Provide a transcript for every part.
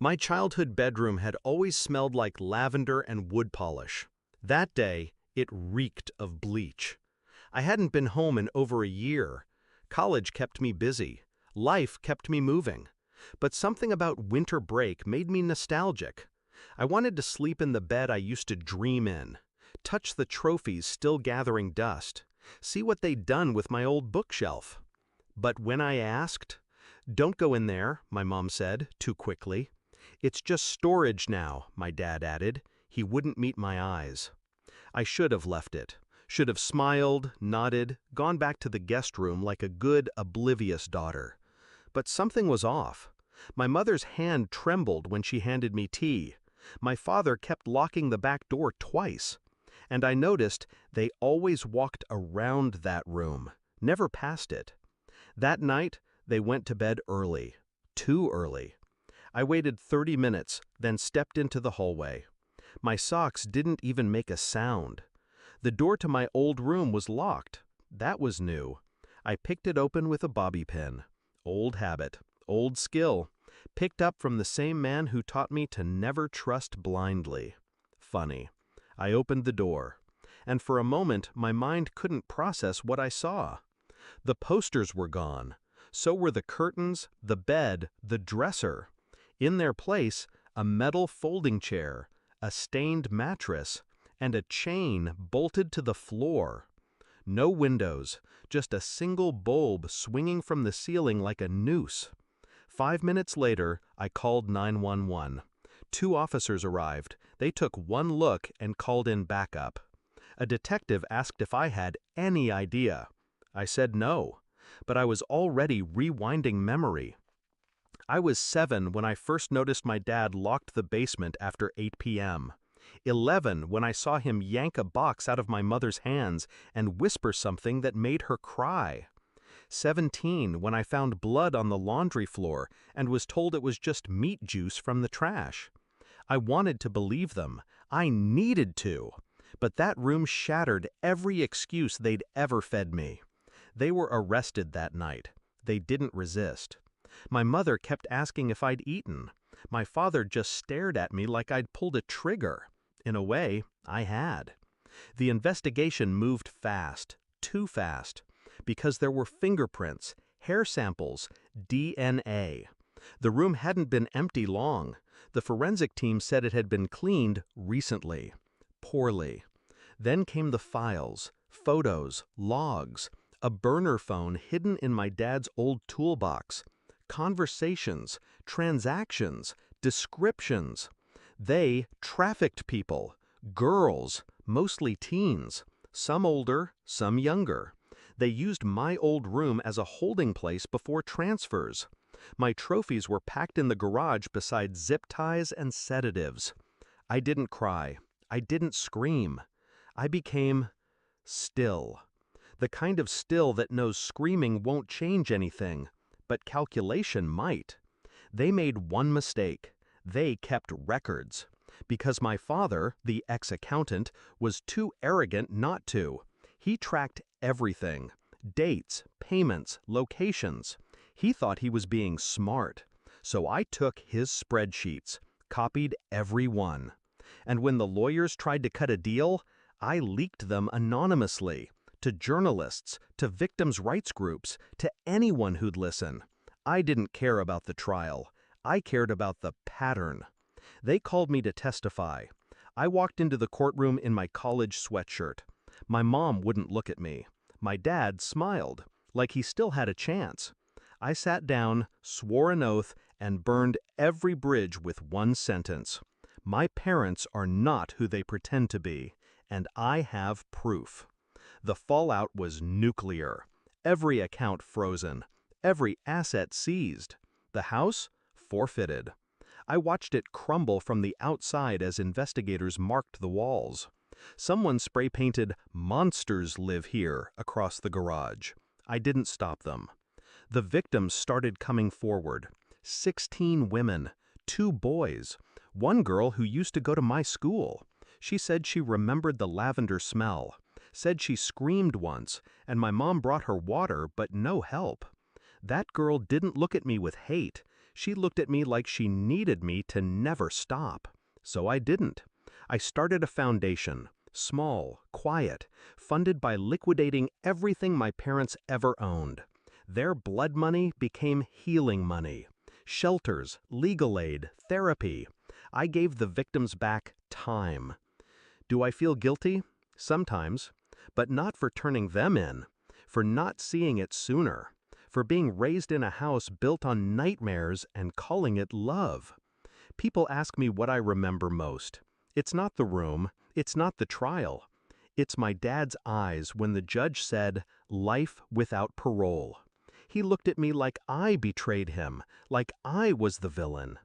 My childhood bedroom had always smelled like lavender and wood polish. That day, it reeked of bleach. I hadn't been home in over a year. College kept me busy. Life kept me moving. But something about winter break made me nostalgic. I wanted to sleep in the bed I used to dream in, touch the trophies still gathering dust, see what they'd done with my old bookshelf. But when I asked, "Don't go in there," my mom said, too quickly. "It's just storage now," my dad added. He wouldn't meet my eyes. I should have left it. Should have smiled, nodded, gone back to the guest room like a good, oblivious daughter. But something was off. My mother's hand trembled when she handed me tea. My father kept locking the back door twice. And I noticed they always walked around that room, never past it. That night, they went to bed early. Too early. I waited 30 minutes, then stepped into the hallway. My socks didn't even make a sound. The door to my old room was locked. That was new. I picked it open with a bobby pin. Old habit, old skill, picked up from the same man who taught me to never trust blindly. Funny. I opened the door, and for a moment my mind couldn't process what I saw. The posters were gone. So were the curtains, the bed, the dresser. In their place, a metal folding chair, a stained mattress, and a chain bolted to the floor. No windows, just a single bulb swinging from the ceiling like a noose. 5 minutes later, I called 911. 2 officers arrived. They took one look and called in backup. A detective asked if I had any idea. I said no, but I was already rewinding memory. I was 7 when I first noticed my dad locked the basement after 8 p.m. 11 when I saw him yank a box out of my mother's hands and whisper something that made her cry. 17 when I found blood on the laundry floor and was told it was just meat juice from the trash. I wanted to believe them. I needed to. But that room shattered every excuse they'd ever fed me. They were arrested that night. They didn't resist. My mother kept asking if I'd eaten. My father just stared at me like I'd pulled a trigger. In a way, I had. The investigation moved fast, too fast, because there were fingerprints, hair samples, DNA. The room hadn't been empty long. The forensic team said it had been cleaned recently. Poorly. Then came the files, photos, logs, a burner phone hidden in my dad's old toolbox, conversations, transactions, descriptions. They trafficked people, girls, mostly teens, some older, some younger. They used my old room as a holding place before transfers. My trophies were packed in the garage beside zip ties and sedatives. I didn't cry. I didn't scream. I became still. The kind of still that knows screaming won't change anything, but calculation might. They made one mistake. They kept records. Because my father, the ex-accountant, was too arrogant not to. He tracked everything. Dates, payments, locations. He thought he was being smart. So I took his spreadsheets, copied every one. And when the lawyers tried to cut a deal, I leaked them anonymously. To journalists, to victims' rights groups, to anyone who'd listen. I didn't care about the trial. I cared about the pattern. They called me to testify. I walked into the courtroom in my college sweatshirt. My mom wouldn't look at me. My dad smiled, like he still had a chance. I sat down, swore an oath, and burned every bridge with one sentence. My parents are not who they pretend to be, and I have proof. The fallout was nuclear. Every account frozen. Every asset seized. The house forfeited. I watched it crumble from the outside as investigators marked the walls. Someone spray-painted "Monsters live here" across the garage. I didn't stop them. The victims started coming forward. 16 women, 2 boys, one girl who used to go to my school. She said she remembered the lavender smell. Said she screamed once, and my mom brought her water, but no help. That girl didn't look at me with hate. She looked at me like she needed me to never stop. So I didn't. I started a foundation, small, quiet, funded by liquidating everything my parents ever owned. Their blood money became healing money. Shelters, legal aid, therapy. I gave the victims back time. Do I feel guilty? Sometimes. But not for turning them in, for not seeing it sooner, for being raised in a house built on nightmares and calling it love. People ask me what I remember most. It's not the room, it's not the trial. It's my dad's eyes when the judge said, "Life without parole." He looked at me like I betrayed him, like I was the villain.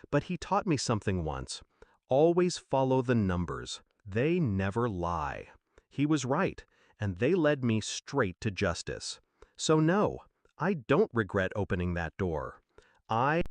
But he taught me something once. Always follow the numbers. They never lie. He was right, and they led me straight to justice. So no, I don't regret opening that door. I